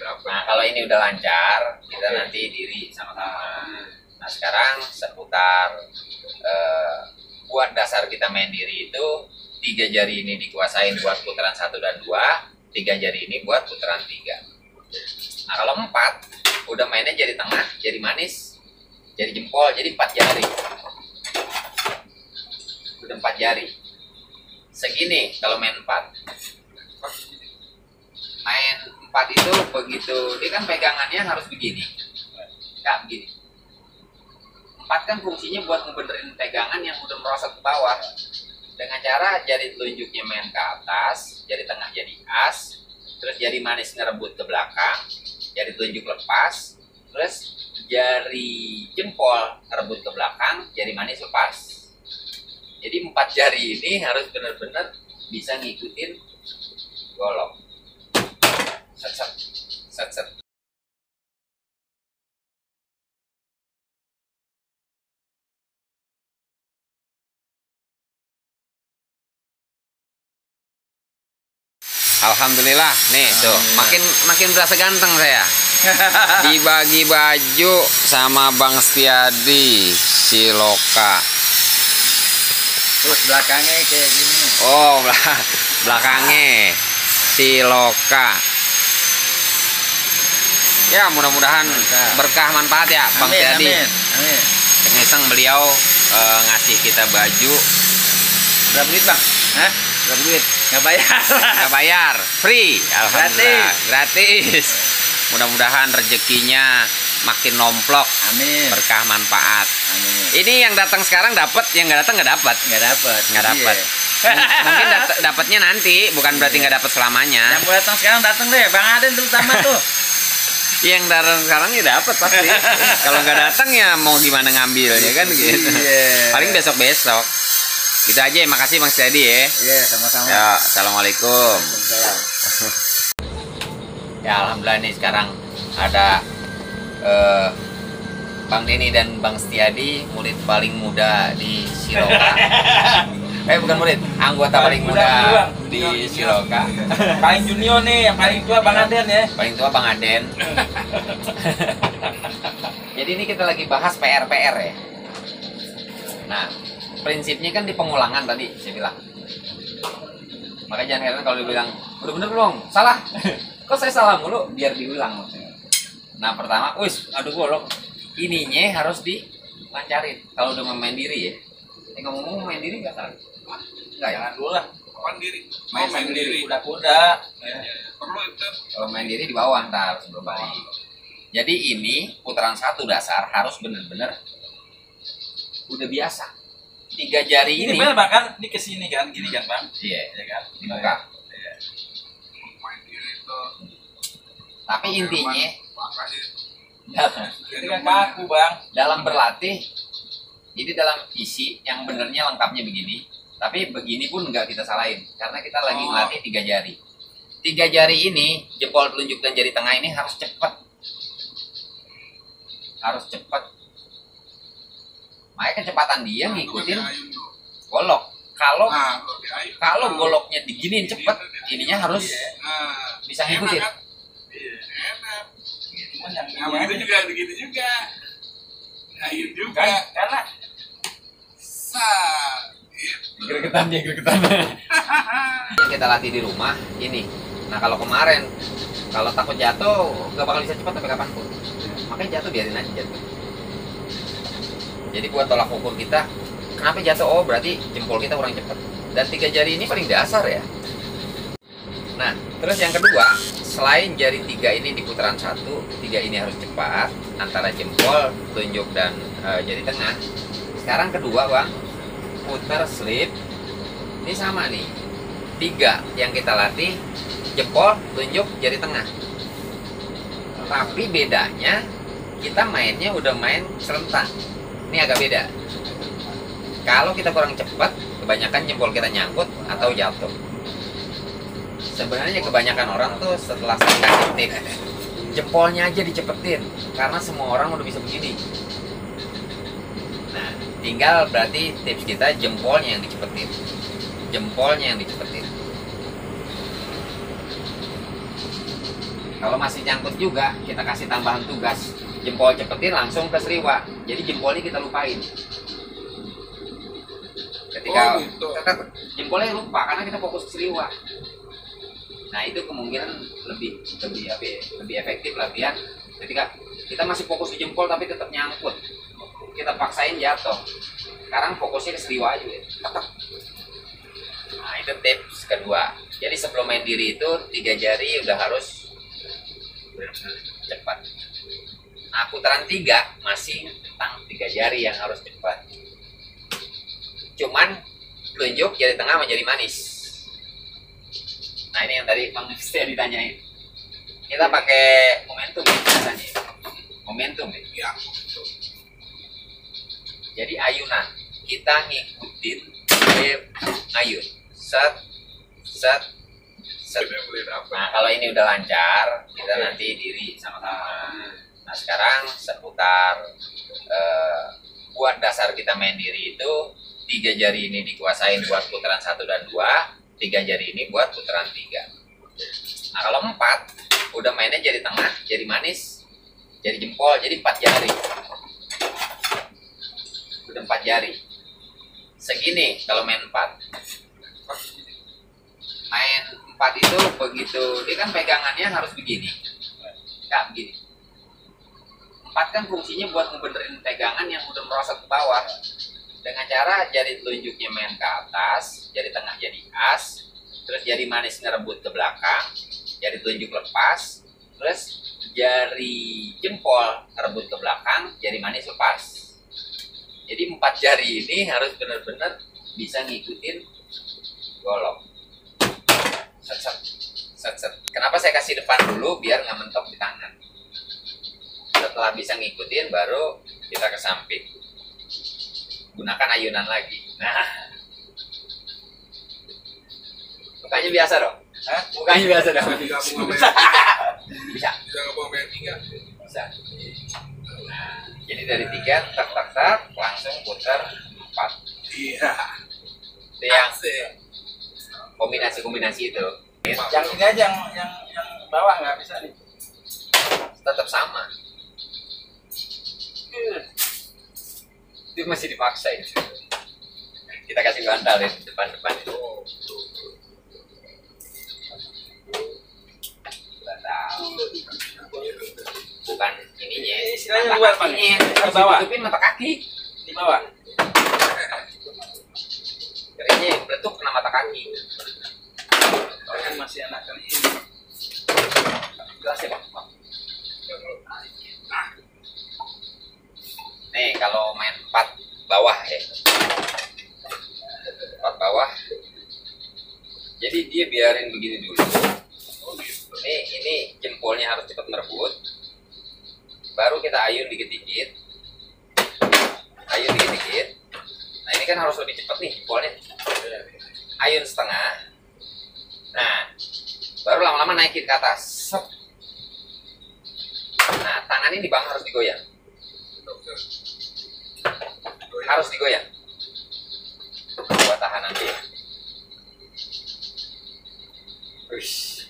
Nah, kalau ini udah lancar, kita nanti diri sama-sama. Nah, sekarang seputar buat dasar kita main diri itu 3 jari ini dikuasain buat putaran 1 dan 2, 3 jari ini buat putaran 3. Nah, kalau 4 udah mainnya jari tengah, jari manis, jari jempol, jadi 4 jari. Udah 4 jari. Segini kalau main 4. Main 4 itu begitu, dia kan pegangannya harus begini. Enggak begini. 4 kan fungsinya buat ngebenerin pegangan yang udah merosot ke bawah. Dengan cara jari telunjuknya main ke atas, jari tengah jadi as, terus jari manis ngerebut ke belakang, jari telunjuk lepas, terus jari jempol ngerebut ke belakang, jari manis lepas. Jadi 4 jari ini harus benar-benar bisa ngikutin golok. Set set set set. Alhamdulillah, nih tuh makin berasa ganteng saya. Dibagi baju sama Bang Setiadi Siloka. Terus belakangnya kayak gini. Oh, belakangnya Siloka. Ya, mudah-mudahan berkah manfaat ya Bang Setiadi. Amin. Iseng beliau ngasih kita baju. Berapa duit Bang? Hah? Berapa duit? Nggak bayar. Nggak bayar, free. Alhamdulillah, gratis. Mudah-mudahan rezekinya makin nomplok. Amin. Berkah manfaat. Amin. Ini yang datang sekarang dapat, yang nggak datang nggak dapat. Nggak dapat. Mungkin dapatnya nanti, bukan berarti nggak dapat selamanya. Yang mau datang sekarang datang deh, Bang Aden terutama tuh. Yang datang sekarang ya dapat pasti. Kalau nggak datang ya mau gimana ngambilnya kan gitu. Paling besok-besok. Gitu aja ya, makasih Bang Setiadi ya. Iya, sama-sama. Ya, assalamualaikum. Waalaikumsalam. Ya, alhamdulillah nih sekarang ada Bang Denny dan Bang Setiadi, murid paling muda di Siloka. Bukan murid, anggota paling muda di Siloka. Paling junior nih, yang paling tua Bang Aden ya. Paling tua Bang Aden. Jadi ini kita lagi bahas PR-PR ya. Nah, prinsipnya kan di pengulangan tadi saya bilang. Makanya jangan heran kalau dibilang udah bener belum? Salah. Kok saya salah mulu? Biar diulang maksudnya. Nah, pertama, aduh golok. Ininya harus dilancarin. Kalau udah main diri ya. Ngomong-ngomong main diri nggak salah? Nggak ya? Jangan dulu lah. Main diri. Main diri. Kuda-kuda. Perlu itu. Kalau main diri di bawah ntar sebelum balik. Jadi ini putaran 1 dasar harus bener-bener udah biasa. 3 jari ini. Ini bener Bang kan? Ini kesini kan? Gini kan Bang? Iya, Iya kan? di muka. Iya. Main diri itu. Tapi intinya Makanya Ini kan kaku Bang. dalam berlatih, jadi dalam isi yang benernya lengkapnya begini, tapi begini pun nggak kita salahin karena kita lagi melatih 3 jari. 3 jari ini, jempol telunjuk dan jari tengah ini harus cepat, makanya kecepatan dia ngikutin golok. Kalau goloknya diginiin cepet, ininya harus bisa ngikutin. Enak. Cuman yang Nah, begitu juga. Ayun juga. Karena Gregetan. Yang kita latih di rumah ini. Nah, kalau kemarin kalau takut jatuh nggak bakal bisa cepat sampai kapanpun. Makanya jatuh biarin aja jatuh. Jadi buat tolak ukur kita, kenapa jatuh? Oh, berarti jempol kita kurang cepat. Dan 3 jari ini paling dasar ya. Nah, terus yang kedua, selain jari 3 ini di putaran 1, 3 ini harus cepat antara jempol, telunjuk dan jari tengah. Sekarang kedua Bang, putar slip. Ini sama nih. 3 yang kita latih jempol, telunjuk, jari tengah. Tapi bedanya kita mainnya udah main serentak. Ini agak beda. Kalau kita kurang cepat, kebanyakan jempol kita nyangkut atau jatuh. Sebenarnya kebanyakan orang tuh setelah saya kasih tips, jempolnya aja dicepetin karena semua orang udah bisa begini. Nah, tinggal berarti tips kita jempolnya yang dicepetin. Kalau masih nyangkut juga, kita kasih tambahan tugas. Jempol cepetin langsung ke Sriwa. Jadi jempolnya kita lupain. Ketika gitu. jempolnya lupa karena kita fokus ke Sriwa. Nah itu kemungkinan lebih efektif lah biar ketika kita masih fokus di jempol tapi tetap nyangkut, kita paksain jatuh. Sekarang fokusnya ke Sriwa aja ya. Nah itu tips kedua. Jadi sebelum main diri itu 3 jari udah harus cepat. Nah putaran 3 masih tentang 3 jari yang harus cepat. Cuman telunjuk jari tengah menjadi manis. Nah ini yang tadi Bang Setia ditanyain. Kita pakai momentum ya biasanya. Momentum ya. Ya. Jadi ayunan. Kita ngikutin wave ayun. Set, set, set. Nah kalau ini udah lancar, kita nanti diri sama-sama. Nah sekarang seputar buat dasar kita main diri itu 3 jari ini dikuasain buat putaran 1 dan 2, 3 jari ini buat putaran 3. Nah kalau 4 udah mainnya jari tengah, jari manis, jari jempol, jadi 4 jari. Udah 4 jari. Segini kalau main 4. Main 4 itu begitu, dia kan pegangannya harus begini. Enggak begini. 4 kan fungsinya buat ngebenerin pegangan yang udah merosot ke bawah. Dengan cara jari telunjuknya main ke atas, jari tengah jadi as, terus jari manis ngerebut ke belakang, jari telunjuk lepas, terus jari jempol ngerebut ke belakang, jari manis lepas. Jadi 4 jari ini harus benar-benar bisa ngikutin golok. Set, set, set, set. Kenapa saya kasih depan dulu biar nggak mentok di tangan. Setelah bisa ngikutin baru kita ke samping. Gunakan ayunan lagi. Nah, mukanya biasa dong. Hah? Mukanya biasa dong. Bisa Bisa. bisa ngomong main 3. Bisa. Nah, jadi dari 3 tak tak tak langsung putar 4. Iya. Itu yang Asik. kombinasi itu. Yang ini aja yang bawah nggak bisa nih. Tetap sama. Itu masih dipaksa itu. Kita kasih bantal ya depan-depan itu. Bantal. Bukan ininya. Istilahnya mata luar Pak. kakinya. Ke Harus bawah. ditutupin mata kaki. Di bawah. Jadinya meletup kena mata kaki. Kan masih anak kali ini. Jelas ya Bang? Nih kalau main 4 bawah ya. 4 bawah. Jadi dia biarin begini dulu. Ini jempolnya harus cepat merebut. Baru kita ayun dikit-dikit. Ayun dikit-dikit. Nah ini kan harus lebih cepat nih jempolnya. Ayun setengah. Nah, baru lama-lama naikin ke atas. Nah, tangan ini Bang harus digoyang. Harus digoyang. Buat tahan nanti ya. Uish.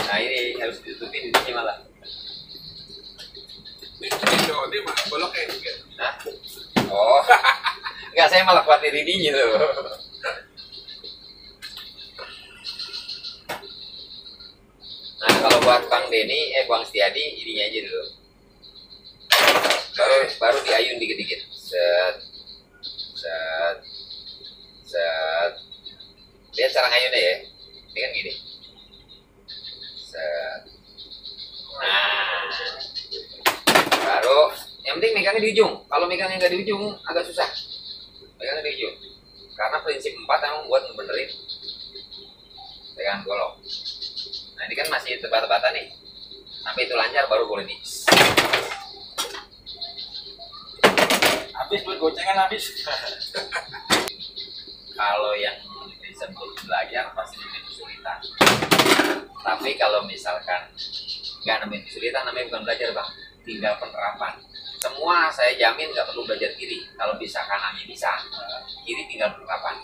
Nah ini harus ditutupin ini malah. Ini mah boloknya juga. Nah, oh, enggak saya malah khawatir ininya tuh. Nah kalau buat Bang Denny, Bang Setiadi ininya aja dulu. Baru diayun dikit-dikit. Set, set, set. Lihat cara ngayunnya ya. Ini kan gini. Set. Nah, baru yang penting megangnya di ujung. Kalau megangnya nggak di ujung agak susah. Megangnya di ujung. Karena prinsip 4 emang buat ngebenerin pegangan golok. Nah ini kan masih tebak-tebakan nih. Sampai itu lancar baru boleh di. Habis buat gocengan habis. Kalau yang disebut belajar pasti nemuin kesulitan. Tapi kalau misalkan nggak nemuin kesulitan, namanya bukan belajar Bang, tinggal penerapan. Semua saya jamin nggak perlu belajar kiri. Kalau bisa kanannya bisa, kiri tinggal penerapan.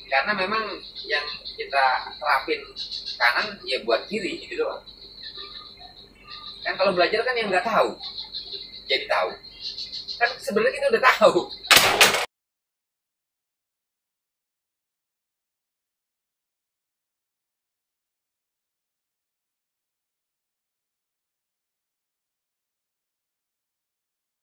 Karena memang yang kita terapin kanan ya buat kiri gitu doang. Kan kalau belajar kan yang nggak tahu jadi tahu. Kan sebenarnya kita udah tahu,